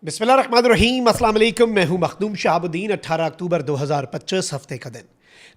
बिस्मिल्लाहिर्रहमानिर्रहीम, अस्सलाम वालेकुम। मैं हूं मखदूम शहाबुद्दीन। 18 अक्टूबर 2025 हफ्ते का दिन।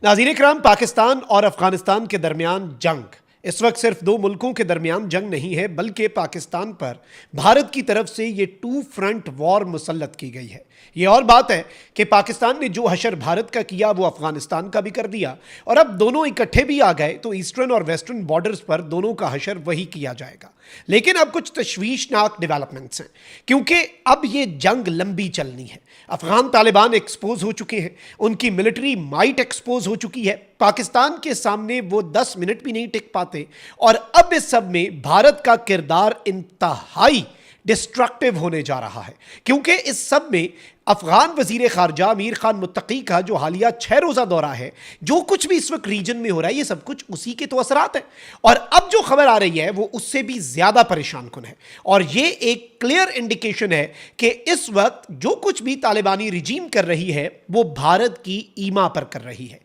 नाज़रीन इकराम, पाकिस्तान और अफगानिस्तान के दरमियान जंग इस वक्त सिर्फ दो मुल्कों के दरमियान जंग नहीं है, बल्कि पाकिस्तान पर भारत की तरफ से ये टू फ्रंट वॉर मुसल्लत की गई है। ये और बात है कि पाकिस्तान ने जो हशर भारत का किया वो अफगानिस्तान का भी कर दिया, और अब दोनों इकट्ठे भी आ गए तो ईस्टर्न और वेस्टर्न बॉर्डर्स पर दोनों का हशर वही किया जाएगा। लेकिन अब कुछ तशवीशनाक डेवलपमेंट्स हैं, क्योंकि अब ये जंग लंबी चलनी है। अफगान तालिबान एक्सपोज हो चुके हैं, उनकी मिलिट्री माइट एक्सपोज हो चुकी है। पाकिस्तान के सामने वो 10 मिनट भी नहीं टिक पाते, और अब इस सब में भारत का किरदार इंतहाई डिस्ट्रक्टिव होने जा रहा है, क्योंकि इस सब में अफगान वजीर खारजा अमीर खान मुत्तकी का जो हालिया 6 रोज़ा दौरा है, जो कुछ भी इस वक्त रीजन में हो रहा है, ये सब कुछ उसी के तो असरात हैं। और अब जो खबर आ रही है वो उससे भी ज़्यादा परेशान कुन है, और ये एक क्लियर इंडिकेशन है कि इस वक्त जो कुछ भी तालिबानी रिजीम कर रही है वो भारत की ईमा पर कर रही है।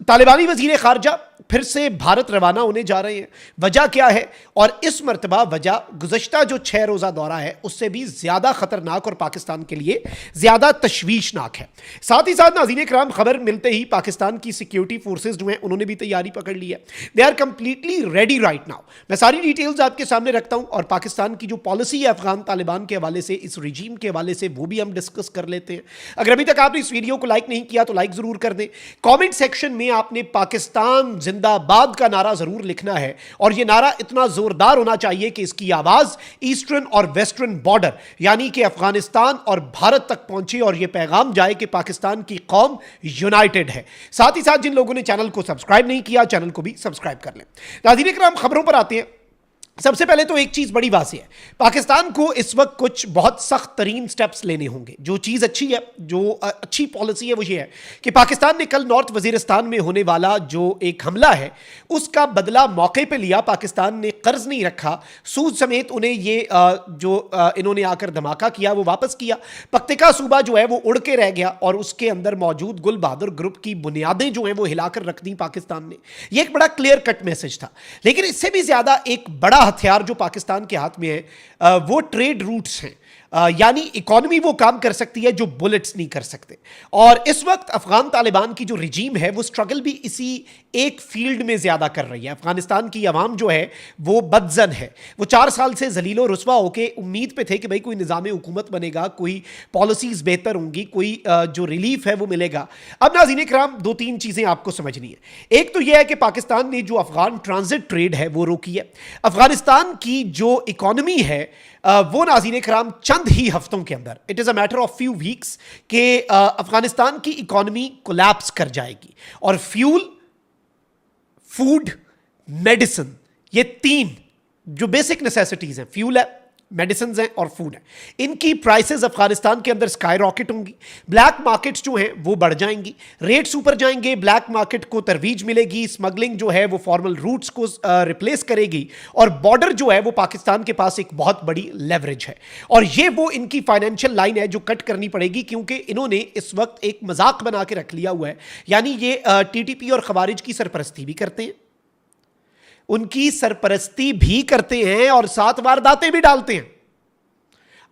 तालिबानी वजीर खारजा फिर से भारत रवाना होने जा रहे हैं। वजह क्या है? और इस मरतबा वजह गुज़श्ता जो 6 रोज़ा दौरा है उससे भी ज़्यादा ख़तरनाक और पाकिस्तान के लिए ज़्यादा तशवीशनाक है। साथ ही साथ नाज़रीन इकराम, खबर मिलते ही पाकिस्तान की सिक्योरिटी फोर्सेज जो हैं उन्होंने भी तैयारी पकड़ ली है। They are completely ready right now. मैं सारी डिटेल्स आपके सामने रखता हूं, और पाकिस्तान की जो पॉलिसी है अफगान तालिबान के हवाले से, इस रिजीम के हवाले से, वो भी हम डिस्कस कर लेते हैं। अगर अभी तक आपने इस वीडियो को लाइक नहीं किया तो लाइक ज़रूर कर दें। कॉमेंट सेक्शन में आपने पाकिस्तान जिंदाबाद का नारा ज़रूर लिखना है, और यह नारा इतना ज़ोरदार होना चाहिए कि इसकी आवाज़ ईस्टर्न और वेस्टर्न बॉर्डर यानी कि अफगानिस्तान और भारत तक पहुंचे, और यह पैगाम जाए कि पाकिस्तान की कौम यूनाइटेड है। साथ ही साथ जिन लोगों ने चैनल को सब्सक्राइब नहीं किया, चैनल को भी सब्सक्राइब कर लें। नाज़रीन इकराम, खबरों पर आते हैं। सबसे पहले तो एक चीज़ बड़ी वाज़ेह है, पाकिस्तान को इस वक्त कुछ बहुत सख्त तरीन स्टेप्स लेने होंगे। जो चीज़ अच्छी है, जो अच्छी पॉलिसी है, वो ये है कि पाकिस्तान ने कल नॉर्थ वज़ीरिस्तान में होने वाला जो एक हमला है उसका बदला मौके पे लिया। पाकिस्तान ने कर्ज नहीं रखा, सूद समेत उन्हें ये इन्होंने आकर धमाका किया वो वापस किया। पख्तिका सूबा जो है वो उड़ के रह गया, और उसके अंदर मौजूद गुल बहादुर ग्रुप की बुनियादें जो हैं वो हिलाकर रख दी पाकिस्तान ने। ये एक बड़ा क्लियर कट मैसेज था। लेकिन इससे भी ज़्यादा एक बड़ा हथियार जो पाकिस्तान के हाथ में है वो ट्रेड रूट्स हैं, यानी इकोनॉमी वो काम कर सकती है जो बुलेट्स नहीं कर सकते। और इस वक्त अफगान तालिबान की जो रिजीम है वो स्ट्रगल भी इसी एक फील्ड में ज़्यादा कर रही है। अफगानिस्तान की आवाम जो है वो बदजन है। वो 4 साल से जलीलो रुस्वा होके उम्मीद पे थे कि भाई कोई निज़ाम हुकूमत बनेगा, कोई पॉलिसीज़ बेहतर होंगी, कोई जो रिलीफ है वो मिलेगा। अब नाज़रीन इकराम, 2-3 चीज़ें आपको समझनी है। एक तो यह है कि पाकिस्तान ने जो अफगान ट्रांजिट ट्रेड है वो रोकी है। अफगानिस्तान की जो इकॉनमी है वो नाज़रीन इकराम चंद ही हफ्तों के अंदर, it is a matter of few weeks, के अफगानिस्तान की इकॉनमी कोलैप्स कर जाएगी। और फ्यूल, फूड, मेडिसिन, ये 3 जो बेसिक नेसेसिटीज़ हैं, फ्यूल है, मेडिसिन हैं और फूड है, इनकी प्राइसेस अफगानिस्तान के अंदर स्काई रॉकेट होंगी। ब्लैक मार्केट्स जो हैं वो बढ़ जाएंगी, रेट्स ऊपर जाएंगे, ब्लैक मार्केट को तरवीज मिलेगी, स्मगलिंग जो है वो फॉर्मल रूट्स को रिप्लेस करेगी, और बॉर्डर जो है वो पाकिस्तान के पास एक बहुत बड़ी लेवरेज है। और ये वो इनकी फाइनेंशियल लाइन है जो कट करनी पड़ेगी, क्योंकि इन्होंने इस वक्त एक मजाक बना के रख लिया हुआ है। यानी ये टीटीपी और खवारिज की सरपरस्ती भी करते हैं, उनकी सरपरस्ती भी करते हैं, और साथ वारदातें भी डालते हैं।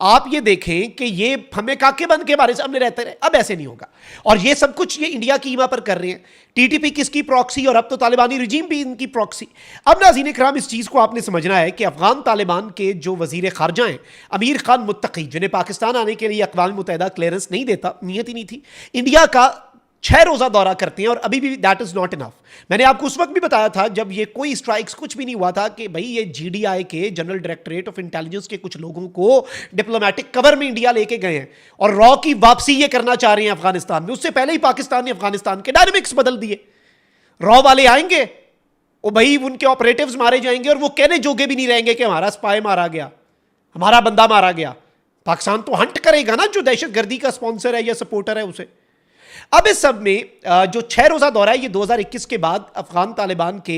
आप ये देखें कि ये हमें काके बंद के बारे सामने रहते रहे, अब ऐसे नहीं होगा। और ये सब कुछ ये इंडिया की ईमा पर कर रहे हैं। टीटीपी किसकी प्रॉक्सी, और अब तो तालिबानी रिजीम भी इनकी प्रॉक्सी। अब नाज़रीन इकराम, इस चीज़ को आपने समझना है कि अफगान तालिबान के जो वजीर खारजा हैं अमीर खान मुत्तकी, जिन्हें पाकिस्तान आने के लिए अक़वाम मुत्तहिदा क्लियरेंस नहीं देता, नीयत ही नहीं थी, इंडिया का 6 रोज़ा दौरा करते हैं, और अभी भी दैट इज़ नॉट इनफ। मैंने आपको उस वक्त भी बताया था जब ये कोई स्ट्राइक्स कुछ भी नहीं हुआ था कि भाई ये जीडीआई के जनरल डायरेक्टरेट ऑफ इंटेलिजेंस के कुछ लोगों को डिप्लोमेटिक कवर में इंडिया लेके गए हैं, और रॉ की वापसी ये करना चाह रहे हैं अफगानिस्तान में। उससे पहले ही पाकिस्तान ने अफगानिस्तान के डायनेमिक्स बदल दिए। रॉ वाले आएंगे, वो भाई उनके ऑपरेटिव्स मारे जाएंगे, और वो कहने जोगे भी नहीं रहेंगे कि हमारा स्पाई मारा गया, हमारा बंदा मारा गया। पाकिस्तान तो हंट करेगा ना जो दहशतगर्दी का स्पॉन्सर है या सपोर्टर है उसे। अब इस सब में जो 6 रोज़ा दौरा है ये 2021 के बाद अफगान तालिबान के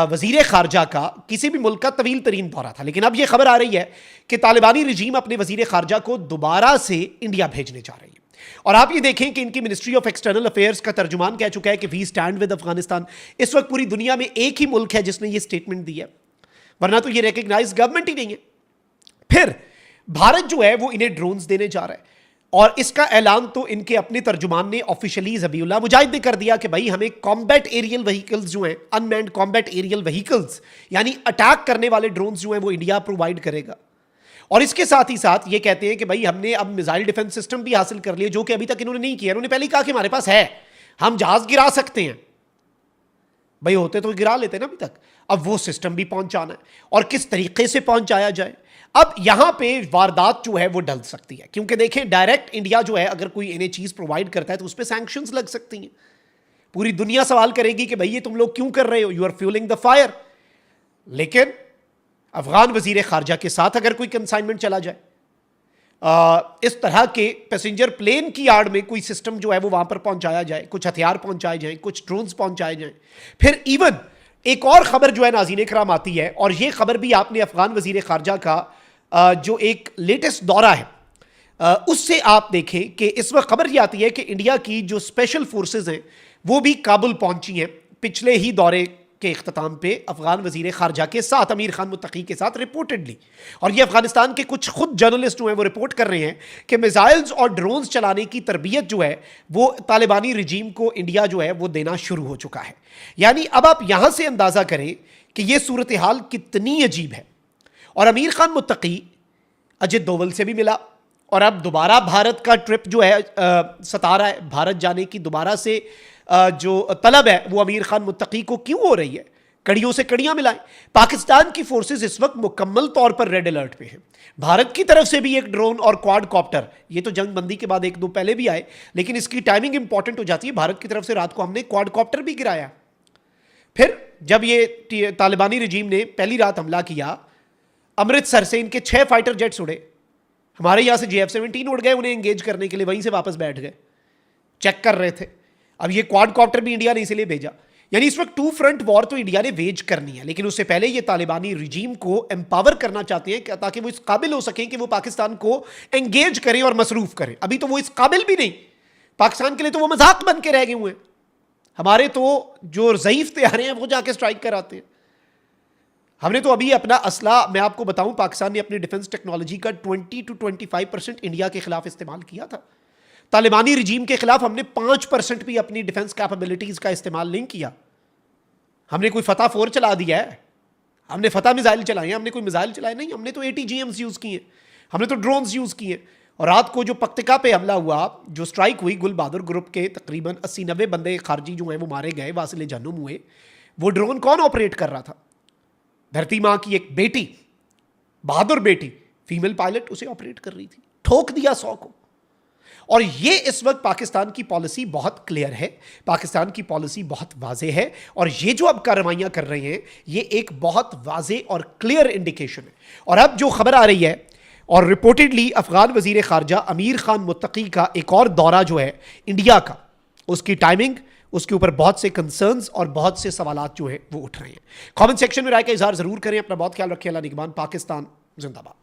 वजीर खारजा का किसी भी मुल्क का तवील तरीन दौरा था। लेकिन अब ये खबर आ रही है कि तालिबानी रिजीम अपने वजीर खारजा को दोबारा से इंडिया भेजने जा रही है। और आप ये देखें कि इनकी मिनिस्ट्री ऑफ एक्सटर्नल अफेयर्स का तर्जुमान कह चुका है कि वी स्टैंड विद अफगानिस्तान। इस वक्त पूरी दुनिया में एक ही मुल्क है जिसने ये स्टेटमेंट दी है, वरना तो ये रिकग्नाइज गवर्नमेंट ही नहीं है। फिर भारत जो है वो इन्हें ड्रोन्स देने जा रहा है, और इसका ऐलान तो इनके अपने तर्जुमान ने ऑफिशियली ज़बीउल्लाह मुजाहिद ने कर दिया कि भाई हमें कॉम्बैट एरियल व्हीकल्स जो हैं, अनमैन्ड कॉम्बैट एरियल व्हीकल्स यानी अटैक करने वाले ड्रोन्स जो हैं वो इंडिया प्रोवाइड करेगा। और इसके साथ ही साथ ये कहते हैं कि भाई हमने अब मिसाइल डिफेंस सिस्टम भी हासिल कर लिए, जो कि अभी तक इन्होंने नहीं किया। इन्होंने पहले ही कहा कि हमारे पास है, हम जहाज गिरा सकते हैं। भाई होते तो गिरा लेते ना अभी तक, अब वो सिस्टम भी पहुंचाना है, और किस तरीके से पहुंचाया जाए। अब यहां पे वारदात जो है वो डल सकती है, क्योंकि देखें डायरेक्ट इंडिया जो है अगर कोई इन्हें चीज प्रोवाइड करता है तो उस पर सैंक्शंस लग सकती हैं। पूरी दुनिया सवाल करेगी कि भाई ये तुम लोग क्यों कर रहे हो, you are fuelling the fire. लेकिन अफगान वजीर खारजा के साथ अगर कोई कंसाइनमेंट चला जाए, इस तरह के पैसेंजर प्लेन की आड़ में कोई सिस्टम जो है वो वहां पर पहुंचाया जाए, कुछ हथियार पहुंचाए जाए, कुछ ड्रोन्स पहुंचाए जाए, फिर इवन एक और खबर जो है नाज़रीन इकराम आती है, और ये खबर भी आपने अफगान वजीर खारजा का जो एक लेटेस्ट दौरा है उससे आप देखें कि इस वक्त खबर ये आती है कि इंडिया की जो स्पेशल फोर्सेज हैं वो भी काबुल पहुंची हैं पिछले ही दौरे के इख्तिताम पे अफगान वजीर खारजा के साथ, अमीर खान मुत्तकी के साथ रिपोर्टेडली। और ये अफगानिस्तान के कुछ खुद जर्नलिस्ट जो हैं वो रिपोर्ट कर रहे हैं कि मिसाइल्स और ड्रोन्स चलाने की तरबियत जो है वो तालिबानी रजीम को इंडिया जो है वो देना शुरू हो चुका है। यानी अब आप यहां से अंदाजा करें कि ये सूरत हाल कितनी अजीब है। और अमीर खान मुत्तकी अजित डोवल से भी मिला, और अब दोबारा भारत का ट्रिप जो है सता रहा है, भारत जाने की दोबारा से जो तलब है वो अमीर खान मुत्तकी को क्यों हो रही है। कड़ियों से कड़ियां मिलाएं। पाकिस्तान की फोर्सेस इस वक्त मुकम्मल तौर पर रेड अलर्ट पे हैं। भारत की तरफ से भी एक ड्रोन और क्वाड कॉप्टर, ये तो जंग बंदी के बाद एक दो पहले भी आए, लेकिन इसकी टाइमिंग इंपॉर्टेंट हो जाती है। भारत की तरफ से रात को हमने क्वाड कॉप्टर भी गिराया। फिर जब ये तालिबानी रजीम ने पहली रात हमला किया, अमृतसर से इनके 6 फाइटर जेट्स उड़े, हमारे यहां से JF-17 उड़ गए उन्हें एंगेज करने के लिए, वहीं से वापस बैठ गए, चेक कर रहे थे। अब ये क्वाड कॉप्टर भी इंडिया ने इसीलिए भेजा। यानी इस वक्त 2 फ्रंट वॉर तो इंडिया ने वेज करनी है, लेकिन उससे पहले ये तालिबानी रजीम को एम्पावर करना चाहते हैं ताकि वो इस काबिल हो सकें कि वो पाकिस्तान को एंगेज करें और मसरूफ करें। अभी तो वो इस काबिल भी नहीं, पाकिस्तान के लिए तो वो मजाक बन के रह गए हुए हैं। हमारे तो जो ज़ईफ तैयारे हैं वो जाके स्ट्राइक कराते हैं। हमने तो अभी अपना असला, मैं आपको बताऊं, पाकिस्तान ने अपनी डिफेंस टेक्नोलॉजी का 20 to 25% इंडिया के खिलाफ इस्तेमाल किया था। तालिबानी रजीम के खिलाफ हमने 5% भी अपनी डिफेंस कैपेबिलिटीज का इस्तेमाल नहीं किया। हमने कोई फतह 4 चला दिया है, हमने फतह मिसाइल चलाए, हमने कोई मिसाइल चलाए नहीं, हमने तो ATGMs यूज किए, हमने तो ड्रोन्स यूज किए। और रात को जो पक्तिका पे हमला हुआ, जो स्ट्राइक हुई, गुल बहादुर ग्रुप के तकरीबन 80-90 बंदे खारजी जो हैं वो मारे गए, वासिले जहन्नुम हुए। वो ड्रोन कौन ऑपरेट कर रहा था? धरती माँ की एक बेटी, बहादुर बेटी, फीमेल पायलट उसे ऑपरेट कर रही थी। ठोक दिया 100 को। और ये इस वक्त पाकिस्तान की पॉलिसी बहुत क्लियर है, पाकिस्तान की पॉलिसी बहुत वाजे है, और ये जो अब कार्रवाइयां कर रहे हैं ये एक बहुत वाजे और क्लियर इंडिकेशन है। और अब जो खबर आ रही है, और रिपोर्टेडली अफगान वजीर खारजा अमीर खान मुत्तकी का एक और दौरा जो है इंडिया का, उसकी टाइमिंग, उसके ऊपर बहुत से कंसर्न्स और बहुत से सवालात जो है वो उठ रहे हैं। कमेंट सेक्शन में राय का इजहार जरूर करें। अपना बहुत ख्याल रखें। अल्लाह निगहबान। पाकिस्तान जिंदाबाद।